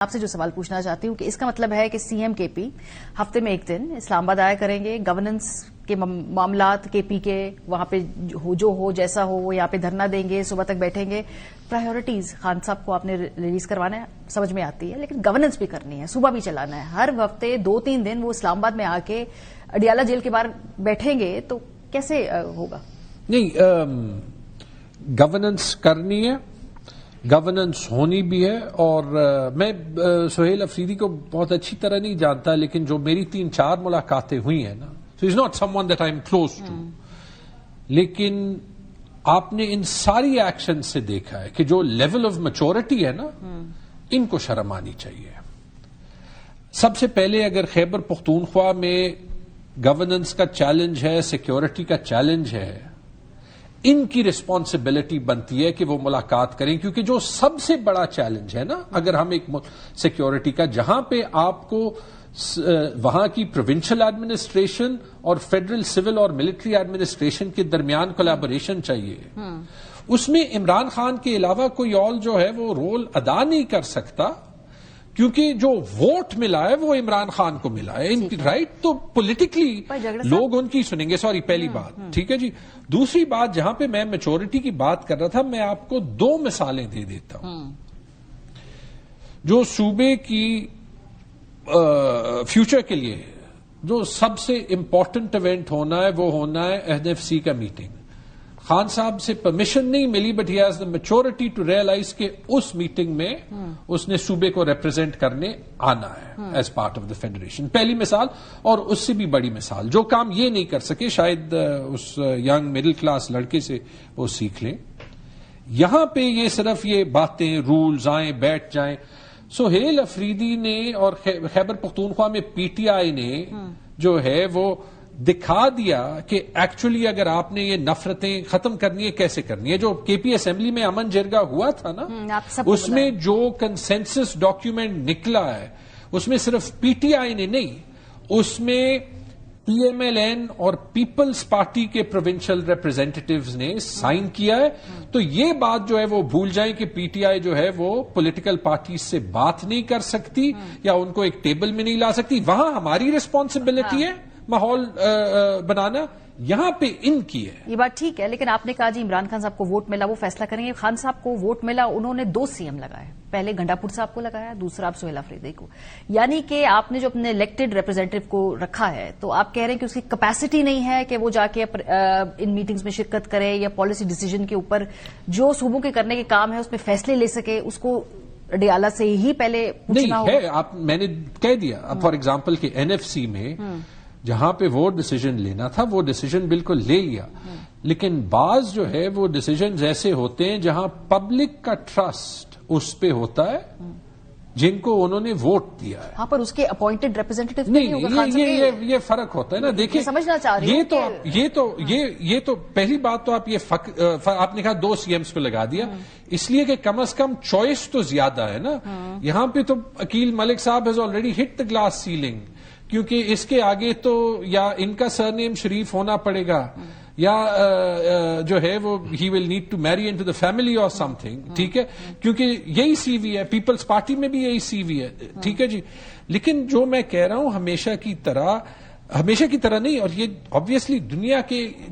آپ سے جو سوال پوچھنا چاہتی ہوں کہ اس کا مطلب ہے کہ سی ایم کے پی ہفتے میں ایک دن اسلام آباد آیا کریں گے، گورننس کے معاملات کے پی کے وہاں پہ جو ہو جیسا ہو وہ یہاں پہ دھرنا دیں گے، صبح تک بیٹھیں گے. پرائیورٹیز خان صاحب کو آپ نے ریلیز کروانا ہے، سمجھ میں آتی ہے، لیکن گورننس بھی کرنی ہے، صبح بھی چلانا ہے. ہر ہفتے 2-3 دن وہ اسلام آباد میں آ کے اڈیالہ جیل کے باہر بیٹھیں گے تو کیسے ہوگا؟ نہیں، گورننس کرنی ہے، گورننس ہونی بھی ہے. اور میں سہیل افریدی کو بہت اچھی طرح نہیں جانتا، لیکن جو میری 3-4 ملاقاتیں ہوئی ہیں نا، so is not someone that I am close to, لیکن آپ نے ان ساری ایکشن سے دیکھا ہے کہ جو لیول آف میچورٹی ہے نا، ان کو شرم آنی چاہیے. سب سے پہلے اگر خیبر پختونخوا میں گورننس کا چیلنج ہے، سیکیورٹی کا چیلنج ہے، ان کی ریسپانسبلٹی بنتی ہے کہ وہ ملاقات کریں، کیونکہ جو سب سے بڑا چیلنج ہے نا، اگر ہم ایک سیکیورٹی کا، جہاں پہ آپ کو وہاں کی پروونشل ایڈمنسٹریشن اور فیڈرل سول اور ملٹری ایڈمنسٹریشن کے درمیان کولیبوریشن چاہیے. اس میں عمران خان کے علاوہ کوئی اور جو ہے وہ رول ادا نہیں کر سکتا، کیونکہ جو ووٹ ملا ہے وہ عمران خان کو ملا ہے. ان کی رائٹ تو پولیٹیکلی لوگ ان کی سنیں گے. سوری، پہلی بات ٹھیک ہے جی. دوسری بات، جہاں پہ میں میچورٹی کی بات کر رہا تھا، میں آپ کو 2 مثالیں دے دیتا ہوں. جو صوبے کی فیوچر کے لیے جو سب سے امپورٹنٹ ایونٹ ہونا ہے، وہ ہونا ہے NFC کا میٹنگ. خان صاحب سے پرمیشن نہیں ملی، but he has the maturity to realise کہ اس میٹنگ میں اس نے صوبے کو ریپرزینٹ کرنے آنا ہے as part of the federation. پہلی مثال. اور اس سے بھی بڑی مثال، جو کام یہ نہیں کر سکے، شاید اس ینگ مڈل کلاس لڑکے سے وہ سیکھ لیں. یہاں پہ یہ صرف یہ باتیں، رولز آئیں بیٹھ جائیں. سہیل افریدی نے اور خیبر پختونخوا میں PTI نے جو ہے وہ دکھا دیا کہ ایکچولی اگر آپ نے یہ نفرتیں ختم کرنی ہے، کیسے کرنی ہے. جو KP اسمبلی میں امن جرگہ ہوا تھا نا، اس میں جو کنسنسس ڈاکیومنٹ نکلا ہے، اس میں صرف PTI نے نہیں، اس میں PMLN اور پیپلز پارٹی کے پروونشل ریپرزینٹیٹیوز نے سائن کیا ہے. تو یہ بات جو ہے وہ بھول جائیں کہ PTI جو ہے وہ پولیٹیکل پارٹیز سے بات نہیں کر سکتی یا ان کو ایک ٹیبل میں نہیں لا سکتی. وہاں ہماری ریسپانسبلٹی ہے ماحول بنانا، یہاں پہ ان کی ہے. یہ بات ٹھیک ہے، لیکن آپ نے کہا جی عمران خان صاحب کو ووٹ ملا، وہ فیصلہ کریں گے. خان صاحب کو ووٹ ملا، انہوں نے 2 CM لگائے، پہلے گنڈا پور صاحب کو لگایا، دوسرا آپ سہیل افریدی کو. یعنی کہ آپ نے جو اپنے الیکٹڈ ریپرزینٹیو کو رکھا ہے، تو آپ کہہ رہے ہیں کہ اس کی کیپیسٹی نہیں ہے کہ وہ جا کے ان میٹنگز میں شرکت کرے یا پالیسی ڈیسیجن کے اوپر جو صوبوں کے کرنے کے کام ہے اس میں فیصلے لے سکے. اس کو اڈیالہ سے ہی پہلے پوچھنا ہوگا. نہیں ہے، میں نے کہہ دیا فار ایگزامپل کہ NFC میں جہاں پہ وہ ڈیسیجن لینا تھا وہ ڈیسیجن بالکل لے لیا، لیکن بعض جو ہے وہ ڈیسیجنز ایسے ہوتے ہیں جہاں پبلک کا ٹرسٹ اس پہ ہوتا ہے جن کو انہوں نے ووٹ دیا ہے. ہاں، پر اس کے اپوائنٹڈ ریپرزینٹیٹیو نہیں، یہ فرق ہوتا ہے نا. دیکھیں، سمجھنا چاہ رہی ہوں یہ تو پہلی بات تو آپ نے کہا 2 CMs کو لگا دیا، اس لیے کہ کم از کم چوائس تو زیادہ ہے نا. یہاں پہ تو عقیل ملک صاحب has already hit the glass ceiling, کیونکہ اس کے آگے تو یا ان کا سرنیم شریف ہونا پڑے گا یا جو ہے وہ ہی will need to marry into the family اور سم تھنگ. ٹھیک ہے، کیونکہ یہی CV ہے، پیپلز پارٹی میں بھی یہی CV ہے. ٹھیک ہے جی. لیکن جو میں کہہ رہا ہوں، ہمیشہ کی طرح نہیں، اور یہ آبویسلی دنیا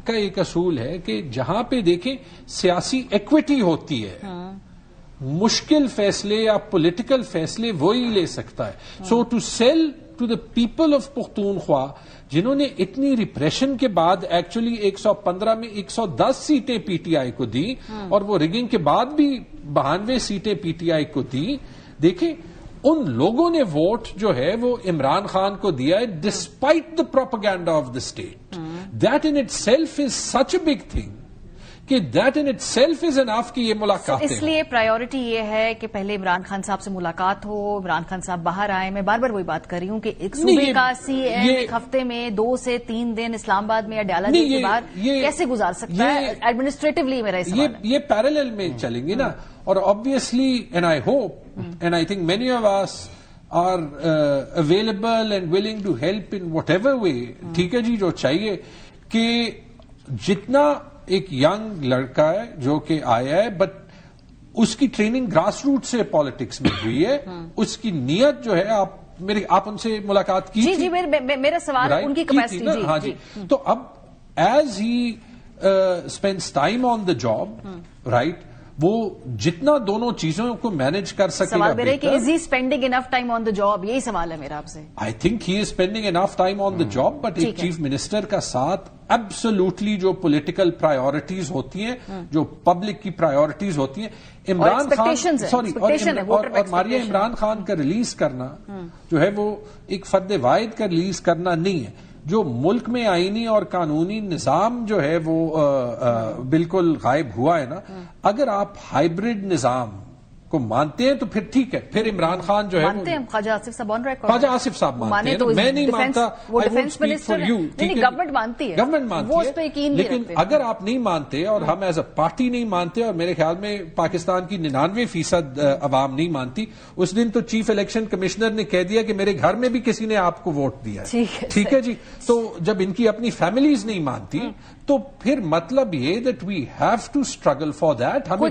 کا ایک اصول ہے کہ جہاں پہ دیکھیں سیاسی ایکوٹی ہوتی ہے، مشکل فیصلے یا پولیٹیکل فیصلے وہی لے سکتا ہے. So to sell to the people of Pakhtunkhwa, جنہوں نے اتنی ریپریشن کے بعد ایکچولی 115 میں 110 سیٹیں PTI کو دی، اور وہ ریگنگ کے بعد بھی 92 سیٹیں PTI کو دی. دیکھیں، ان لوگوں نے ووٹ جو ہے وہ عمران خان کو دیا ہے despite the propaganda of the state. That in itself is such a big thing کہ that in itself is enough کہ یہ ملاقات. اس لیے پرائیورٹی یہ ہے کہ پہلے عمران خان صاحب سے ملاقات ہو، عمران خان صاحب باہر آئے. میں بار بار وہی بات کر رہی ہوں کہ ایک صوبے کا CM ایک ہفتے میں 2 سے 3 دن اسلام آباد یا اڈیالہ جیل کے باہر کیسے گزار سکتا ہے ایڈمنسٹریٹولی؟ میرا سوال ہے. یہ پیرالل میں چلیں گے نا. اور obviously and I hope and I think many of us are available and willing to help in whatever way. ٹھیک ہے جی. جو چاہیے کہ جتنا ایک ینگ لڑکا ہے جو کہ آیا ہے، بٹ اس کی ٹریننگ گراس روٹ سے پالیٹکس میں ہوئی ہے. اس کی نیت جو ہے آپ ان سے ملاقات کی جی میرا سوال ان کی کیپیسٹی. ہاں جی. تو اب as he spends time on the job right, وہ جتنا دونوں چیزوں کو مینج کر سکے سوال میرا ہے کہ is he spending enough time on the job, یہی سوال ہے میرا آپ سے. I think he is spending enough time on the job, but ایک چیف منسٹر کا ساتھ ایبسولوٹلی جو پولیٹیکل پرائیورٹیز ہوتی ہیں, جو پبلک کی پرائیورٹیز ہوتی ہیں, عمران خان اور ماریا عمران خان کا ریلیز کرنا جو ہے وہ ایک فرد واحد کا ریلیز کرنا نہیں ہے. جو ملک میں آئینی اور قانونی نظام جو ہے وہ بالکل غائب ہوا ہے نا, اگر آپ ہائیبرڈ نظام کو مانتے ہیں تو پھر ٹھیک ہے, پھر عمران خان جو ہے مانتے ہیں. خواجہ آصف صاحب آن ریکارڈ, خواجہ آصف صاحب مانتے ہیں, میں نہیں مانتا. وہ ڈیفینس منسٹر ہیں, گورنمنٹ مانتی ہے, گورنمنٹ مانتی وہ اس پہ یقین نہیں لیکن رکھتے. اگر آپ نہیں مانتے اور ہم ایز اے پارٹی نہیں مانتے, اور میرے خیال میں پاکستان کی 99% عوام نہیں مانتی, اس دن تو چیف الیکشن کمشنر نے کہہ دیا کہ میرے گھر میں بھی کسی نے آپ کو ووٹ دیا ہے. ٹھیک ہے جی. تو جب ان کی اپنی فیملیز نہیں مانتی تو پھر مطلب یہ that we have to struggle for that. ہمیں